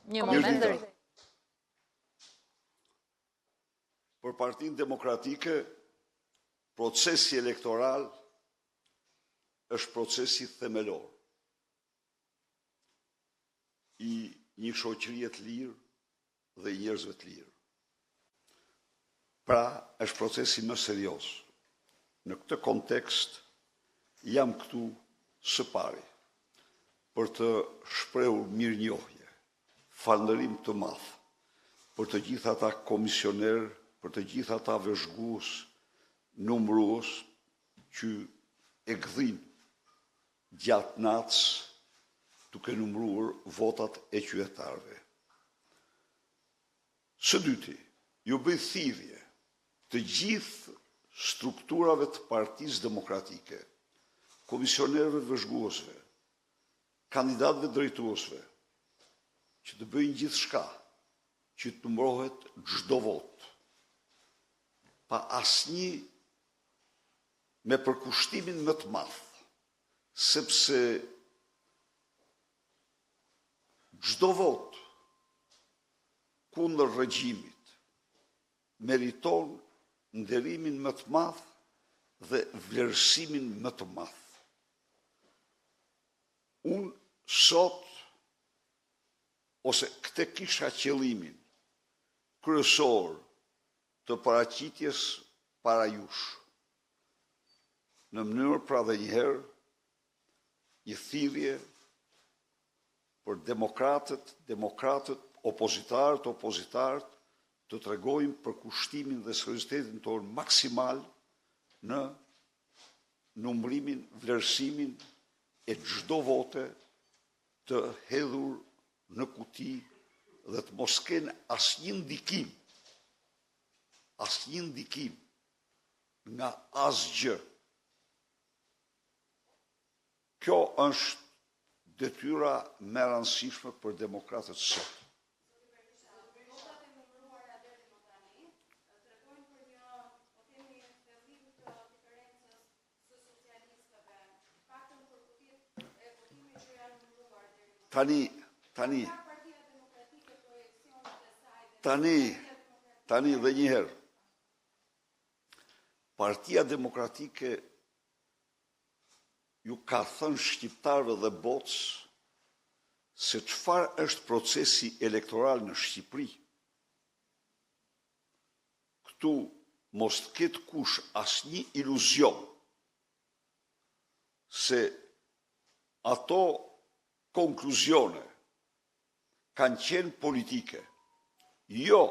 Një moment dhe Për Partinë Demokratike, procesi elektoral është procesi themelor i një shoqërie të lirë dhe i njerëzve të lirë. Pra, është procesi më serioz. Në këtë kontekst, jam këtu së pari për të shprehur mirënjohje, falënderim të madh për të gjithë ata komisionerë, për të gjithë ata vëzhgues, numërues që e gdhin gjatë natës duke numëruar votat e qytetarëve. Së dyti, ju bëj thirrje të gjithë strukturave të Partisë Demokratike, komisionerëve vëzhguesve, kandidatëve drejtuesve, që të bëjnë gjithçka që të numërohet çdo vot, pa asnjë me përkushtimin më të madh, sepse çdo vot kundër regjimit meriton nderimin më të madh dhe vlerësimin më të madh. Unë sot, ose këtë kisha qëllimin kryesor të paraqitjes para jush, në mënyrë pra dhe njëherë, një thirrje për demokratët, opozitarët, të tregojmë për kushtimin dhe seriozitetin tonë maksimal në numërimin, vlerësimin e çdo vote të hedhur në kuti dhe të mos kenë asnjë ndikim nga asgjë. Kjo është detyra më e rëndësishme për demokratët sot. Tani dhe njëherë, Partia Demokratike ju ka thënë shqiptarëve dhe botës se çfarë është procesi elektoral në Shqipëri. Këtu mos të ketë kush asnjë iluzion se ato konkluzione kanë qenë politike. Jo,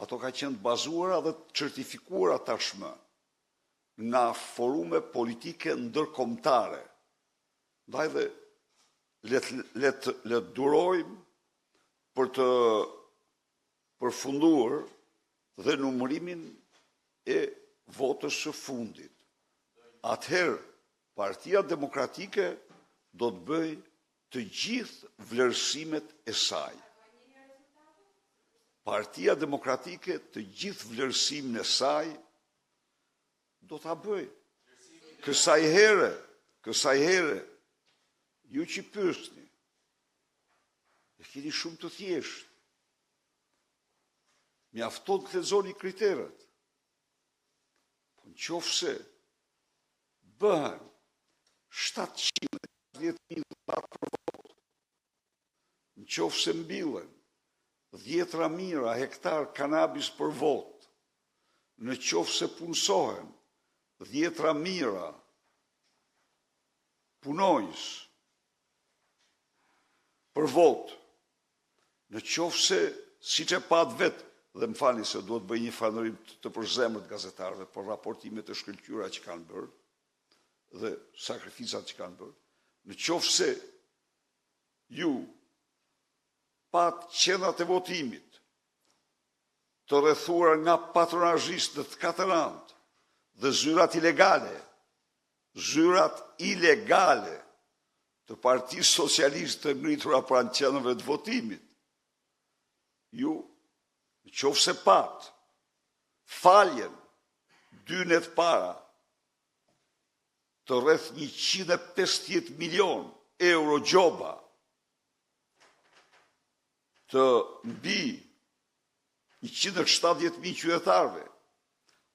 ato ka qenë të bazuara dhe të certifikuara tashmë nga forume politike ndërkombëtare. Ndaj dhe le të durojmë për të përfunduar dhe numërimin e votës së fundit. Atëherë, Partia Demokratike do të bëjë të gjithë vlerësimet e saj. Partia Demokratike të gjithë vlerësimin e saj do ta bëj. Kësaj here, ju që pyesni, e keni shumë të thjeshtë. Mjafton të lexoni kriteret. Po nëse bëhen 710.000 për vot, nëse mbillen 10.000 hektar kanabis për vot, nëse punësohen 10.000 punojës për vot, nëse, siç e pat vetë, dhe më falni se duhet bëj një falënderim të përzemërt gazetarëve për raportimet e shkëlqyera që kanë bërë dhe sakrificat që kanë bërë, nëse ju pat qendrat e votimit të rrethuara nga patronazhistë të katerantë dhe zyrat ilegale të Partisë Socialiste të ngritura pranë qendrave të votimit, ju nëse pat faljen 2 net para të rreth 150 milion euro gjoba të mbi 170.000 qytetarëve,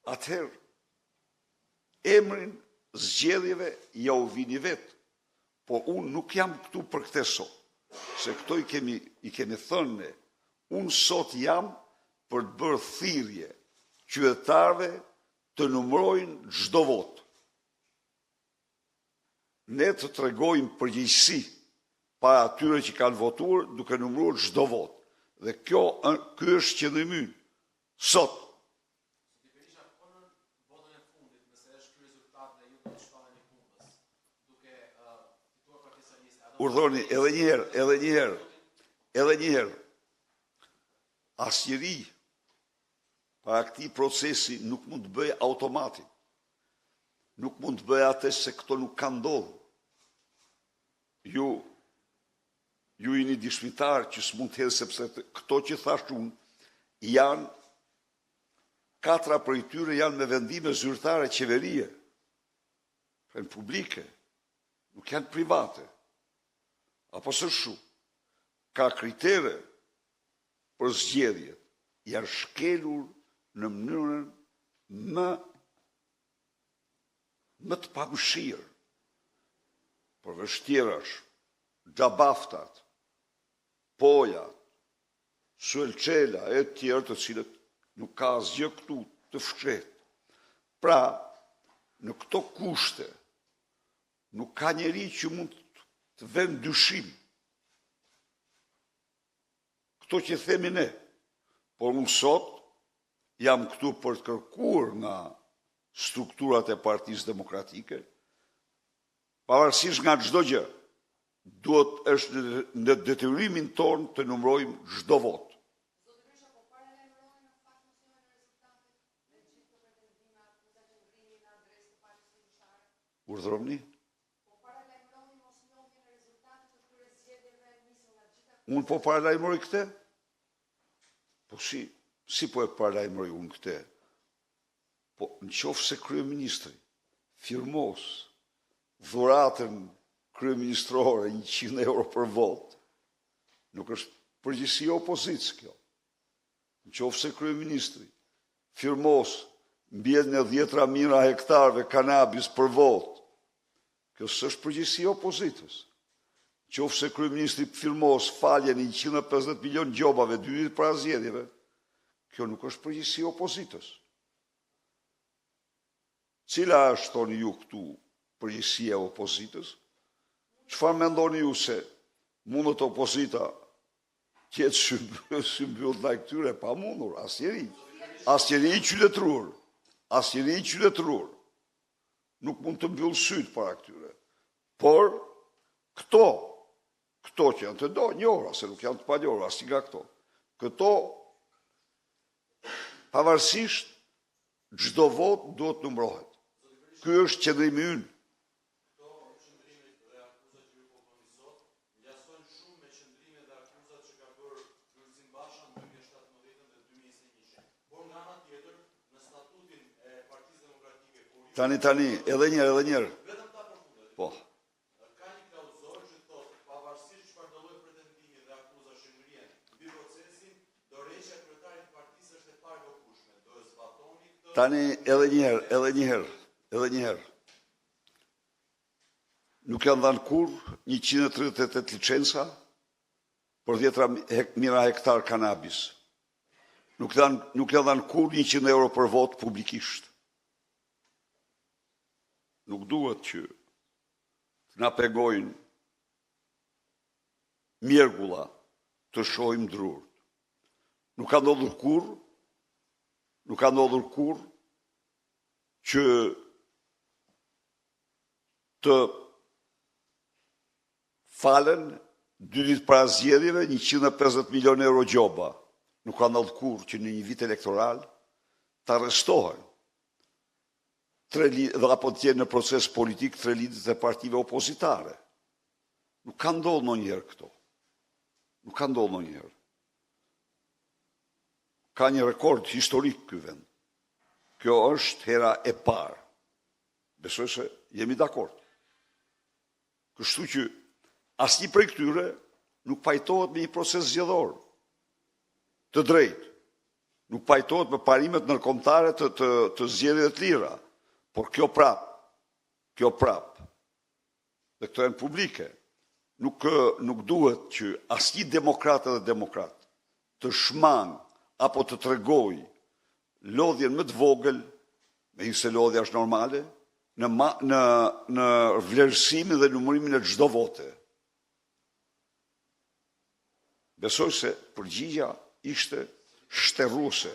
atëherë emrin zgjedhjeve ja u vini vetë, po unë nuk jam këtu për këtë sot, se këto i kemi thënë ne, unë sot jam për të bërë thirrje qytetarëve të numërojnë çdo votë. Ne të tregojmë përgjegjësi para atyre që kanë votuar duke numëruar çdo votë. Dhe ky është qëllimi ynë. Sot. Urdhëroni edhe një herë, asnjëri para këtij procesi nuk mund të bëjë automatik. Nuk mund të bëjë atë se këto nuk kanë ndodhur. Ju jeni dëshmitar që s'mund të hedhë, sepse këto që thash unë janë 4 prej tyre janë me vendime zyrtare qeverie, janë publike, nuk janë private. Apo së shu, ka kritere për zgjedhjet, janë shkelur në mënyrën më të pamëshirë. Përveç xhabaftat, pojat, suelçela e tjerë të cilët nuk ka asgjë këtu të fshehtë. Pra, në këto kushte, nuk ka njeri që mund të vënë dyshim. Këto që themi ne, por unë sot jam këtu për të kërkuar nga strukturat e Partisë Demokratike, pavarësisht nga çdo gjë, duhet është në detyrimin tonë të numërojmë çdo votë. Urdhëroni? Unë po paralajmëroj këtë? Po si po e paralajmëroj unë këtë? Po në qoftë se kryeministri firmos dhuratën kryeministrore 100 euro për votë, nuk është përgjegjësi e opozicës kjo. Në qoftë se kryeministri firmos mbjedhjen e 10 mijëra hektarëve kanabis për votë, kjo s'është përgjegjësi e opozitës. Në qoftë se kryeministri firmos faljen e 150 milion gjobave 2 ditë para zgjedhjeve, kjo nuk është përgjegjësi e opozitës. Cila është, thoni ju këtu, përgjegjësia e opozitës? Çfarë mendoni ju se mundet opozita tjetë shëmbyll ndaj këtyre? Pa mundur, asnjëri i qytetëruar nuk mund të mbyll syt para këtyre. Por këto që janë të njohura, se nuk janë të panjohura as nga këto. Këto pavarësisht çdo votë duhet numërohet. Ky është qëndrimi ynë. Tani, edhe njerë. Po. Ka një klauzor që thotë, pavarësisht çfarë do lloj pretendimi dhe akuza shëngrien mbi procesin, dorëheqja e kryetarit të partisë është e paguajshme. Do e zbatoni këtë? Tani, edhe një herë. Nuk janë dhënë kurrë 138 licenca për 10.000 hektar kanabis. Nuk janë dhënë kurrë 100 euro për votë publikisht. Nuk duhet që të na pegojnë mjergulla të shohim drurt. Nuk ka ndodhur kurrë që të falen 2 ditë para zgjedhjeve 150 milion euro gjoba. Nuk ka ndodhur kurrë që në një vit elektoral të arrestohen apo të jenë në proces politik 3 lidhjet e partive opozitare. Nuk ka ndodhur ndonjëherë këto. Ka një rekord historik ky vend. Kjo është hera e parë. Besoj se jemi dakord. Kështu që asnjë prej këtyre nuk pajtohet me një proces zgjedhor. të drejtë. Nuk pajtohet me parimet ndërkombëtare të zgjedhjeve të lira, por kjo prap, dhe këto janë publike, nuk duhet që asnjë demokrat edhe demokrat të shmang apo të tregoj lodhjen më të vogël, megjithëse lodhja është normale, në vlerësimin dhe numërimin e çdo vote. Besoj se përgjigja ishte shterruese.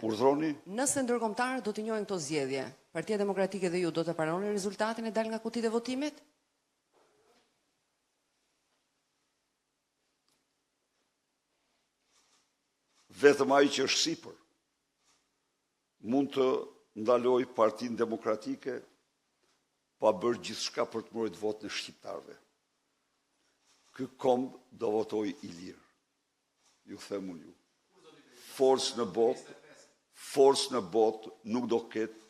Urdhroni? Nëse ndërkombëtarët do të njohin këto zgjedhje, Partia Demokratike dhe ju do të pranoni rezultatin e dalë nga kutitë e votimit? Vetëm ai që është sipër mund të ndaloj Partinë Demokratike pa bërë gjithçka për të mbrojtur votin e shqiptarëve. Ky komb do votoj i lirë. Ju them unë ju. Forcë në botë nuk do ketë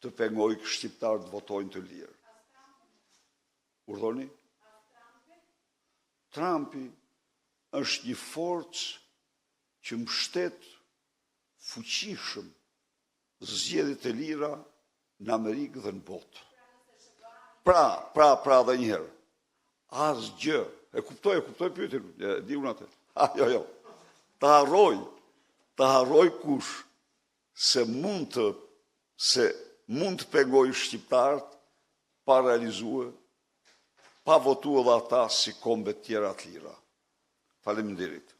të pengoj shqiptarët të votojnë të lirë. Urdhoni? Trumpi është një forcë që mbështet fuqishëm zgjedhjet e lira në Amerikë dhe në botë. Pra dhe njëherë, asgjë, e kuptoj pyetjen, di unë atë. Jo. Ta harroj kush se mund të pengoj shqiptarët pa realizue, pa votuar dhe ata si kombe tjera të lira. Faleminderit.